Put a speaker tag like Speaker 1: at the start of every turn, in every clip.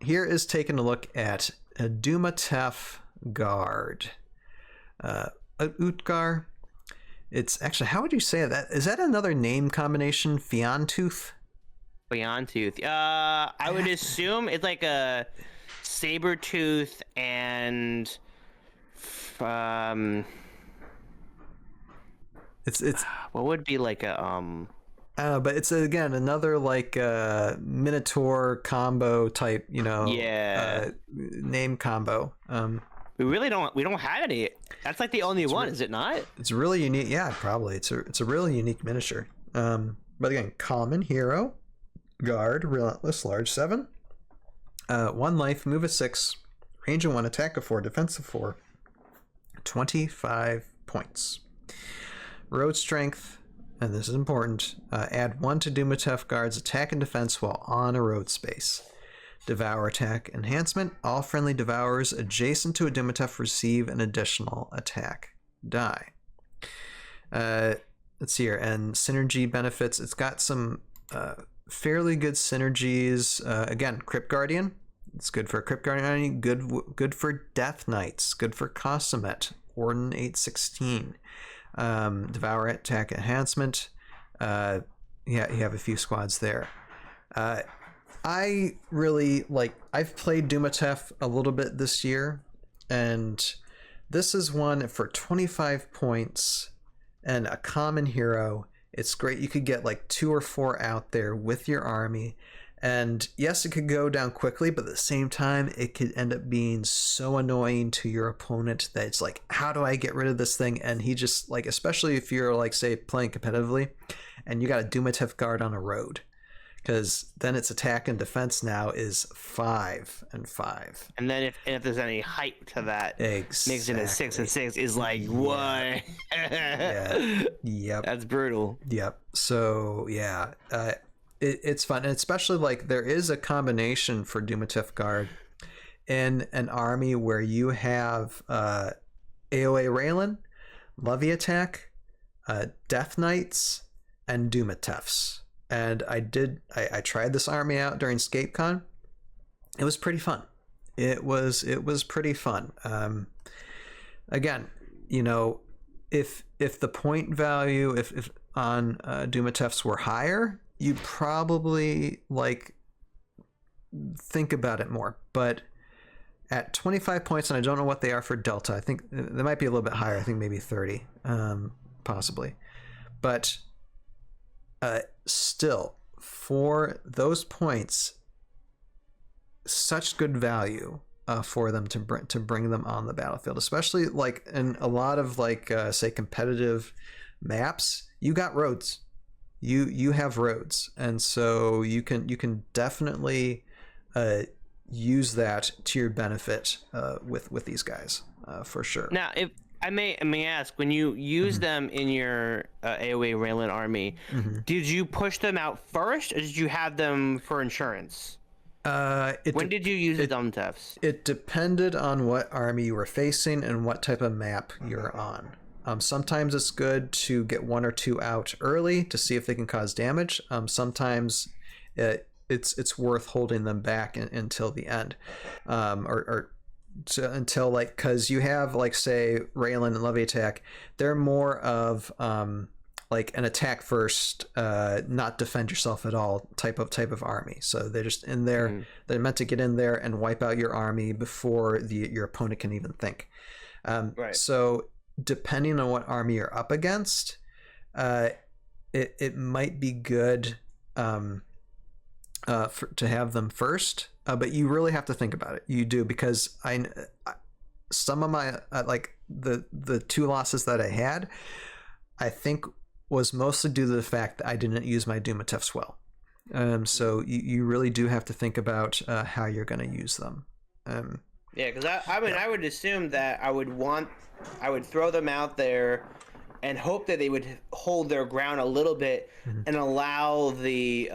Speaker 1: here is taking a look at a Dumutef Guard. Utgar. It's actually, how would you say that? Is that another name combination? Fiontooth?
Speaker 2: Fiontooth. I would assume it's like a saber tooth and
Speaker 1: it's
Speaker 2: what would be like a
Speaker 1: but it's again another like Minotaur combo type, name combo.
Speaker 2: we don't have any. That's like the only one, is it not?
Speaker 1: It's really unique. Yeah, probably. It's a really unique miniature. But again, common hero, guard, relentless, large 7, 1 life, move of 6, range of 1, attack of 4, defense of 4, 25 points. Road strength, and this is important. Add 1 to Dumutef Guard's attack and defense while on a road space. Devour attack enhancement. All friendly devourers adjacent to a Dumutef receive an additional attack die. Let's see here. And synergy benefits. It's got some fairly good synergies. Again, Crypt Guardian. It's good for Crypt Guardian. Good for Death Knights. Good for Kosamet. Warden 816. Devour attack enhancement. You have a few squads there. I really I've played Dumutef a little bit this year, and this is one for 25 points and a common hero. It's great. You could get like 2 or 4 out there with your army, and yes, it could go down quickly, but at the same time, it could end up being so annoying to your opponent that it's like, how do I get rid of this thing? And he just especially if you're say playing competitively and you got a Dumutef Guard on a road, because then its attack and defense now is 5 and 5.
Speaker 2: And then if there's any height to that,
Speaker 1: exactly.
Speaker 2: Makes it a 6 and 6 is like, what?
Speaker 1: Yeah. Yep.
Speaker 2: That's brutal.
Speaker 1: Yep. So yeah, it's fun, and especially there is a combination for Dumutef Guard in an army where you have AOA Raylan, Levy Attack, Death Knights, and Dumutefs. And I tried this army out during ScapeCon. It was pretty fun. It was pretty fun. Again, if the point value if on Dumutefs were higher, you'd probably think about it more. But at 25 points, and I don't know what they are for Delta. I think they might be a little bit higher. I think maybe 30, possibly. But still, for those points, such good value for them to bring them on the battlefield, especially in a lot of say competitive maps. You got roads, you have roads, and so you can definitely use that to your benefit with these guys for sure.
Speaker 2: Now, if I may ask, when you use them in your AOA Raylan army, did you push them out first, or did you have them for insurance? When did you use the Dumutefs?
Speaker 1: It depended on what army you were facing and what type of map you're on. Sometimes it's good to get 1 or 2 out early to see if they can cause damage. Sometimes it's worth holding them back until the end, until because you have say Raylan and Levy Attack, they're more of an attack first, not defend yourself at all type of army. So they're just in there. They're meant to get in there and wipe out your army before your opponent can even think.
Speaker 2: Right.
Speaker 1: So depending on what army you're up against, it might be good to have them first. But you really have to think about it. You do, because some of my the 2 losses that I had, I think was mostly due to the fact that I didn't use my Dumutefs well. So you really do have to think about how you're going to use them.
Speaker 2: Yeah, because I would assume that I would throw them out there and hope that they would hold their ground a little bit and allow the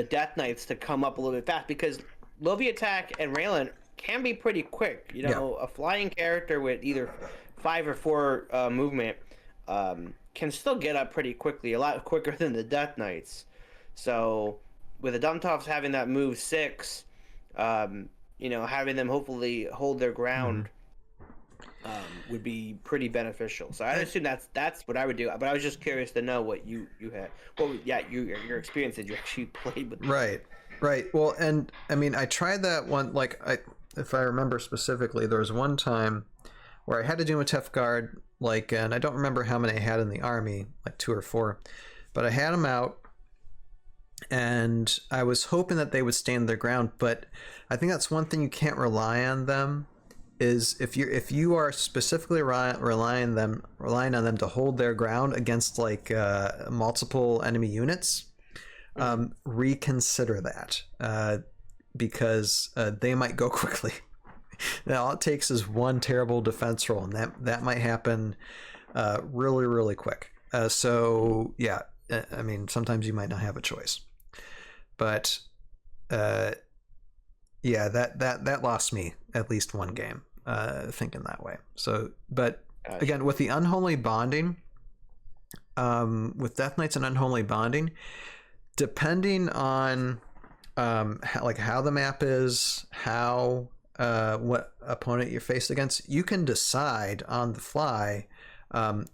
Speaker 2: Death Knights to come up a little bit fast, because Levy Attack and Raylan can be pretty quick. A flying character with either 5 or 4 movement can still get up pretty quickly, a lot quicker than the Death Knights. So with the Dumutefs having that move 6, having them hopefully hold their ground would be pretty beneficial. So I assume that's what I would do. But I was just curious to know what you had. Well, yeah, your experience that you actually played with.
Speaker 1: Right. Well, and I mean, I tried that one. Like, if I remember specifically, there was one time where I had to do a Dumutef Guard, and I don't remember how many I had in the army, like 2 or 4, but I had them out, and I was hoping that they would stand their ground. But I think that's one thing you can't rely on them. Is if you are specifically relying on them to hold their ground against multiple enemy units, reconsider that, because they might go quickly. Now all it takes is one terrible defense roll, and that might happen really, really quick. So yeah, I mean, sometimes you might not have a choice, but yeah, that lost me at least one game, thinking that way. So, but again, with the unholy bonding, with Death Knights and unholy bonding, depending on how the map is, how what opponent you're faced against, you can decide on the fly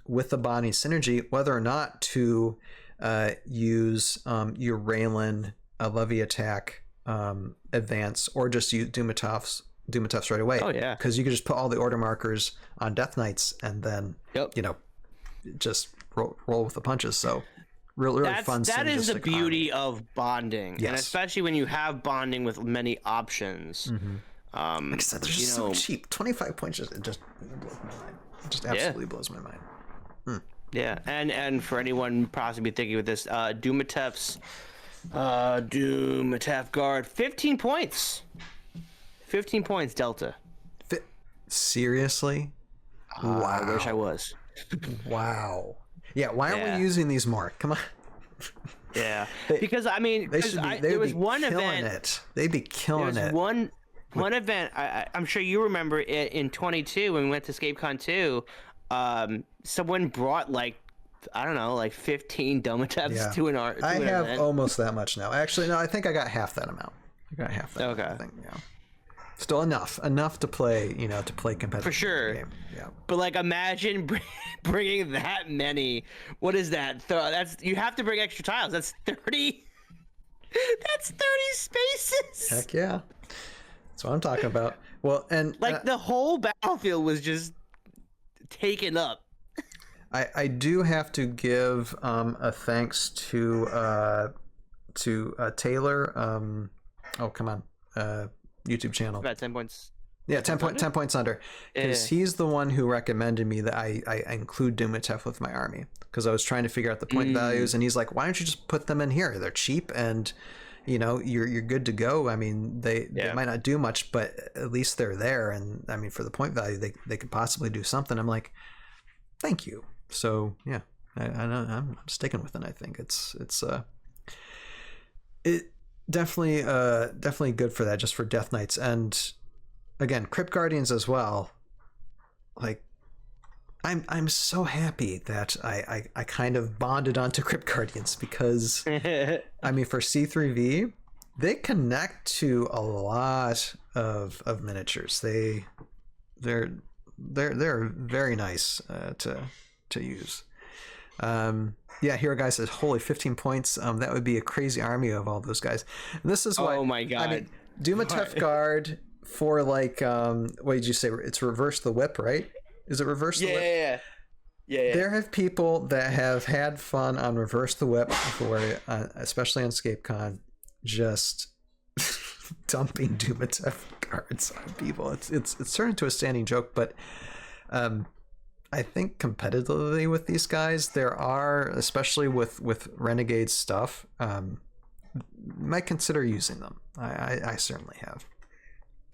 Speaker 1: with the bonding synergy whether or not to use your Raylan levy attack advance, or just use Dumutef's right away.
Speaker 2: Oh yeah,
Speaker 1: because you can just put all the order markers on Death Knights and then just roll with the punches. So really fun.
Speaker 2: That is the beauty of bonding,
Speaker 1: yes.
Speaker 2: And especially when you have bonding with many options.
Speaker 1: Mm-hmm. Like I said, they're just so cheap. 25 points just blows my mind. It just absolutely blows my mind.
Speaker 2: Yeah, and for anyone possibly thinking with this, Dumutef's Dumutef Guard, 15 points. 15 points delta.
Speaker 1: Seriously? Wow.
Speaker 2: I wish I was.
Speaker 1: Wow. Yeah, why aren't we using these more? Come on.
Speaker 2: Yeah. Because, I mean, there was one event.
Speaker 1: They'd be killing it.
Speaker 2: One event, I'm sure you remember it in 22 when we went to ScapeCon 2, someone brought 15 Dumutefs to an art.
Speaker 1: I have event. Almost that much now. Actually, no, I think I got half that amount.
Speaker 2: Okay.
Speaker 1: I think, yeah. Still enough to play, to play competitive.
Speaker 2: For sure.
Speaker 1: Game. Yeah.
Speaker 2: But imagine bringing that many. What is that? You have to bring extra tiles. That's 30. That's 30 spaces.
Speaker 1: Heck yeah. That's what I'm talking about. Well, and
Speaker 2: the whole battlefield was just taken up.
Speaker 1: I do have to give a thanks to Taylor. Oh, come on. YouTube channel.
Speaker 2: About 10 points.
Speaker 1: Yeah, 10 points under. Because he's the one who recommended me that I include Dumutef with my army. Because I was trying to figure out the point values, and he's like, why don't you just put them in here? They're cheap, and you're good to go. I mean, they might not do much, but at least they're there. And I mean, for the point value, they could possibly do something. I'm like, thank you. So yeah, I'm sticking with it. I think it's definitely good for that, just for Death Knights. And again, Crypt Guardians as well. I'm so happy that I kind of bonded onto Crypt Guardians, because I mean, for C3V, they connect to a lot of miniatures. They're very nice to use. Yeah, Hero Guy says, holy, 15 points. That would be a crazy army of all those guys. And this is why.
Speaker 2: Oh my god.
Speaker 1: I mean, Dumutef Guard for what did you say? It's reverse the whip, right? Is it reverse the whip? Yeah. There have people that have had fun on reverse the whip before, especially on ScapeCon, just dumping Dumutef Guards on people. It's turned into a standing joke, but I think competitively with these guys, there are, especially with Renegade stuff, might consider using them. I certainly have.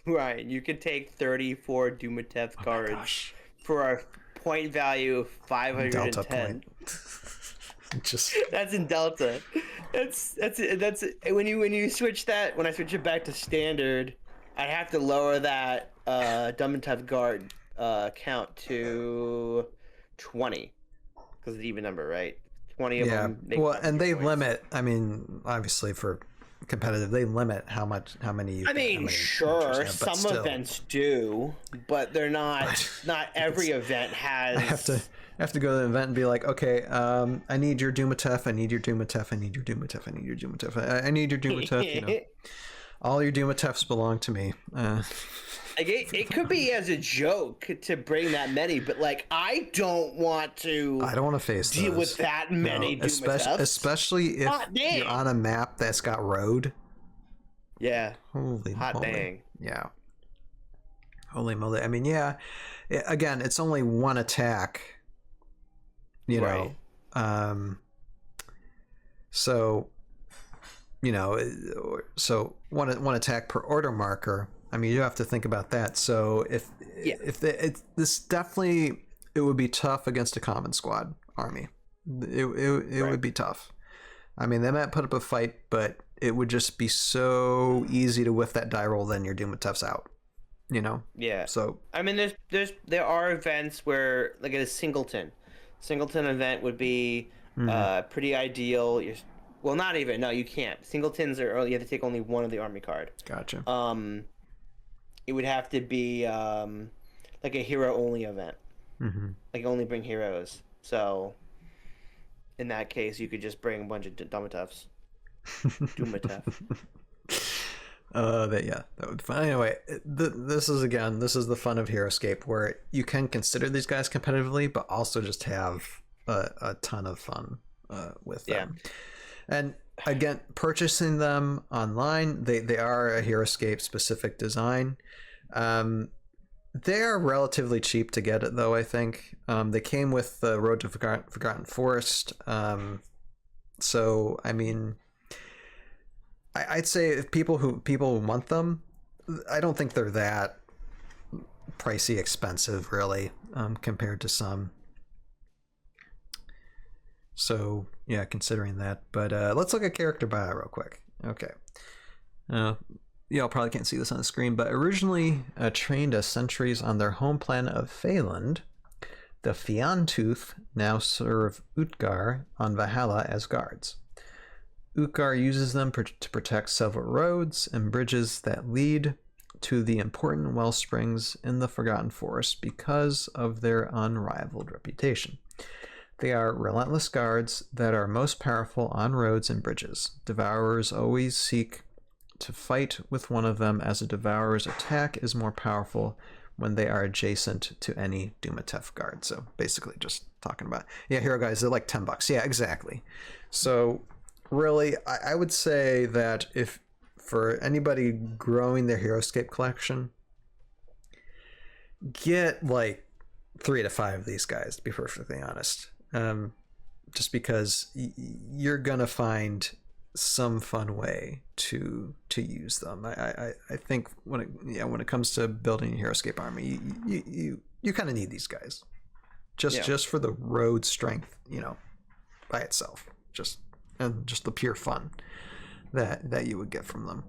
Speaker 2: Right, you could take 34 Dumutef Guards for a point value of 510.
Speaker 1: Delta point. Just
Speaker 2: that's in Delta. That's when you switch that. When I switch it back to standard, I have to lower that Dumutef Guard count to 20, because it's an even number, right? 20 of them.
Speaker 1: Well, and they limit. I mean, obviously for competitive. They limit how many you
Speaker 2: I mean,
Speaker 1: how many
Speaker 2: sure,
Speaker 1: have,
Speaker 2: some
Speaker 1: still,
Speaker 2: events do, but they're not. Not every event has.
Speaker 1: I have to go to the event and be like, okay, I need your Dumutef, I need your Dumutef, I need your Dumutef, I need your Dumutef, I need your Dumutef. You know, all your Dumutefs belong to me.
Speaker 2: It could be as a joke to bring that many, but like I don't want to.
Speaker 1: I don't want to face
Speaker 2: deal
Speaker 1: those.
Speaker 2: with that many.
Speaker 1: No, especially if you're on a map that's got road.
Speaker 2: Yeah.
Speaker 1: Holy
Speaker 2: hot
Speaker 1: moly.
Speaker 2: dang.
Speaker 1: Yeah. Holy moly. I mean, yeah. Again, it's only one attack. You know.
Speaker 2: Right.
Speaker 1: So, you know, so one attack per order marker. I mean, you have to think about that. So this definitely, it would be tough against a common squad army. It would be tough. I mean, they might put up a fight, but it would just be so easy to whiff that die roll. Then your Dumutef's out. You know.
Speaker 2: Yeah.
Speaker 1: So
Speaker 2: I mean, there are events where, like at a singleton event would be pretty ideal. Well, not even. No, you can't. Singletons are you have to take only one of the army card.
Speaker 1: Gotcha.
Speaker 2: It would have to be like a hero only event. Mm-hmm. Like only bring heroes. So in that case, you could just bring a bunch of Dumutefs. Dumutef.
Speaker 1: That would be fun. Anyway, this is the fun of Heroscape, where you can consider these guys competitively, but also just have a ton of fun with them. And again, purchasing them online, they are a Heroscape specific design. They are relatively cheap to get it, though. I think they came with the Road to Forgotten Forest. So I mean, I'd say if people want them, I don't think they're that pricey expensive, really, compared to some. So yeah, considering that. But let's look at character bio real quick. Okay. Y'all probably can't see this on the screen, but originally trained as sentries on their home planet of Phaland, the Fiantooth now serve Utgar on Valhalla as guards. Utgar uses them to protect several roads and bridges that lead to the important well springs in the Forgotten Forest because of their unrivaled reputation. They are relentless guards that are most powerful on roads and bridges. Devourers always seek to fight with one of them, as a Devourer's attack is more powerful when they are adjacent to any Dumutef guard. So basically just talking about, hero guys, they're like $10. Yeah, exactly. So really, I would say that if for anybody growing their Heroscape collection, get like 3 to 5 of these guys, to be perfectly honest. Just because you're gonna find some fun way to use them. I think when it comes to building a Heroscape army, you kind of need these guys, just for the road strength, by itself, just the pure fun that you would get from them.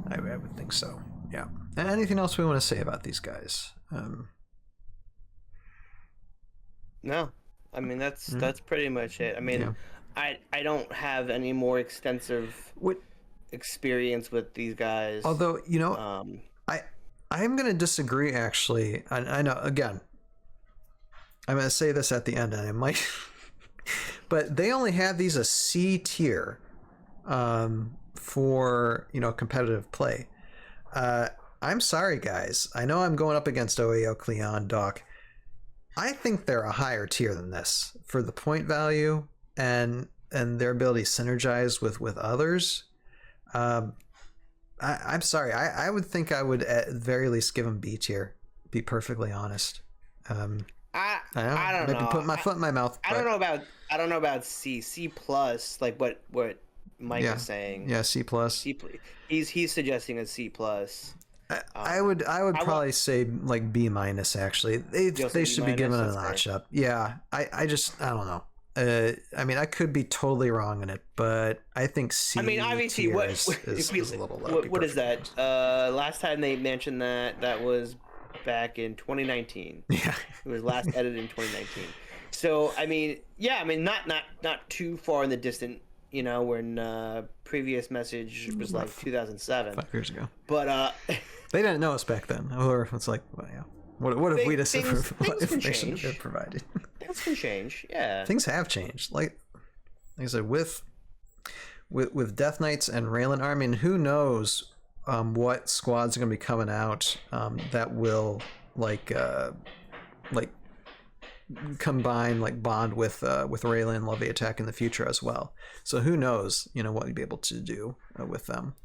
Speaker 1: I would think so. Yeah. And anything else we want to say about these guys?
Speaker 2: No, I mean that's pretty much it. I mean, I don't have any more extensive experience with these guys.
Speaker 1: Although I am going to disagree. Actually, I know. Again, I'm going to say this at the end, and I might, but they only have these a C tier, for competitive play. I'm sorry, guys. I know I'm going up against OEO, Cleon, Doc. I think they're a higher tier than this for the point value and their ability to synergize with others. I'm sorry. I would think I would at the very least give them B tier. Be perfectly honest. I don't know. Maybe put my foot in my mouth.
Speaker 2: I don't know about C plus, like what Mike is saying.
Speaker 1: Yeah, C plus.
Speaker 2: He's suggesting a C plus.
Speaker 1: I would probably say like B minus. Actually, they should be given a notch up. Yeah, I don't know. I mean, I could be totally wrong in it, but I think C. I mean, obviously, is a little low.
Speaker 2: What is that? Last time they mentioned that was back in 2019.
Speaker 1: Yeah,
Speaker 2: it was last edited in 2019. So I mean, not too far in the distant you know, when previous message was like 2007.
Speaker 1: 5 years ago.
Speaker 2: But
Speaker 1: they didn't know us back then. Or it's like, well, yeah. What if we disapproved of what information they provided?
Speaker 2: Things can change, yeah.
Speaker 1: Things have changed. Like I said, with Death Knights and Raylan Army, and who knows what squads are going to be coming out that will combine, like bond with Raylan Levy Attack in the future as well. So who knows, you know, what you'd be able to do with them.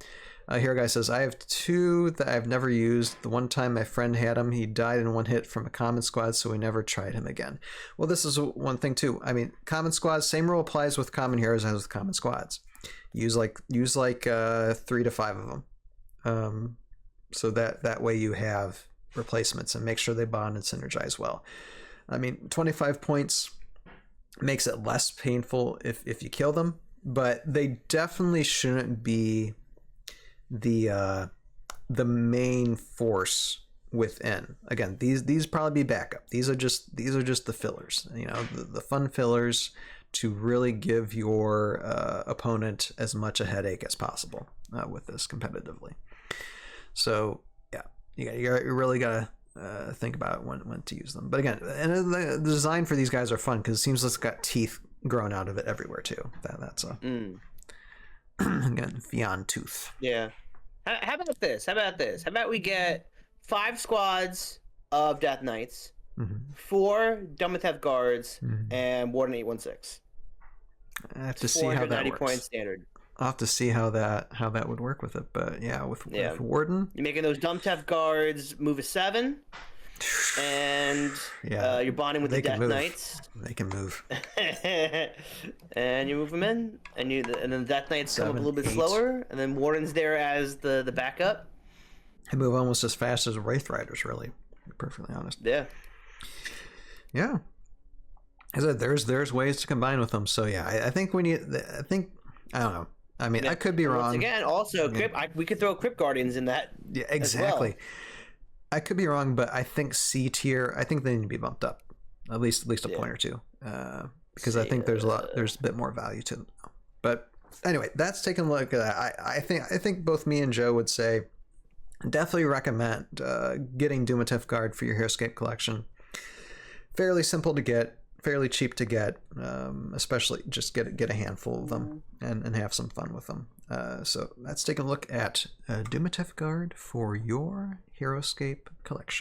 Speaker 1: Here a guy says, I have 2 that I've never used. The one time my friend had him, he died in 1 hit from a common squad, so we never tried him again. Well, this is one thing too. I mean, common squads, same rule applies with common heroes as with common squads. Use 3 to 5 of them. So that way you have replacements, and make sure they bond and synergize well. I mean, 25 points makes it less painful if you kill them, but they definitely shouldn't be the main force within. Again, these probably be backup. These are just the fillers, you know, the fun fillers to really give your opponent as much a headache as possible with this competitively. So yeah, you really gotta think about when to use them. But again, and the design for these guys are fun because it seems like it's got teeth growing out of it everywhere too. That's a again, Fion Tooth.
Speaker 2: Yeah. How about this? How about we get 5 squads of Death Knights, 4 Dumutef Guards, and Warden 816.
Speaker 1: I have to see how that works.
Speaker 2: 490 point standard.
Speaker 1: I'll have to see how that would work with it. But yeah, with Warden,
Speaker 2: you're making those Dumutef Guards move a 7. And you're bonding with the Death Knights.
Speaker 1: They can move.
Speaker 2: And you move them in, and then the Death Knights come up a little bit slower, and then Warden's there as the backup.
Speaker 1: They move almost as fast as Wraith Riders, really, to be perfectly honest.
Speaker 2: Yeah.
Speaker 1: Yeah. As I said, there's ways to combine with them. So yeah, I think we need. I don't know. I mean, I could be wrong.
Speaker 2: Once again, also, we could throw Crypt Guardians in that.
Speaker 1: Yeah, exactly.
Speaker 2: As well.
Speaker 1: I could be wrong, but I think C tier. I think they need to be bumped up, at least a point or two, because I think there's a bit more value to them. But anyway, that's taking a look at that. I think both me and Joe would say definitely recommend getting Dumutef Guard for your Heroscape collection. Fairly simple to get, fairly cheap to get, especially just get a handful of them and have some fun with them. So let's take a look at Dumutef Guard for your Heroscape collection.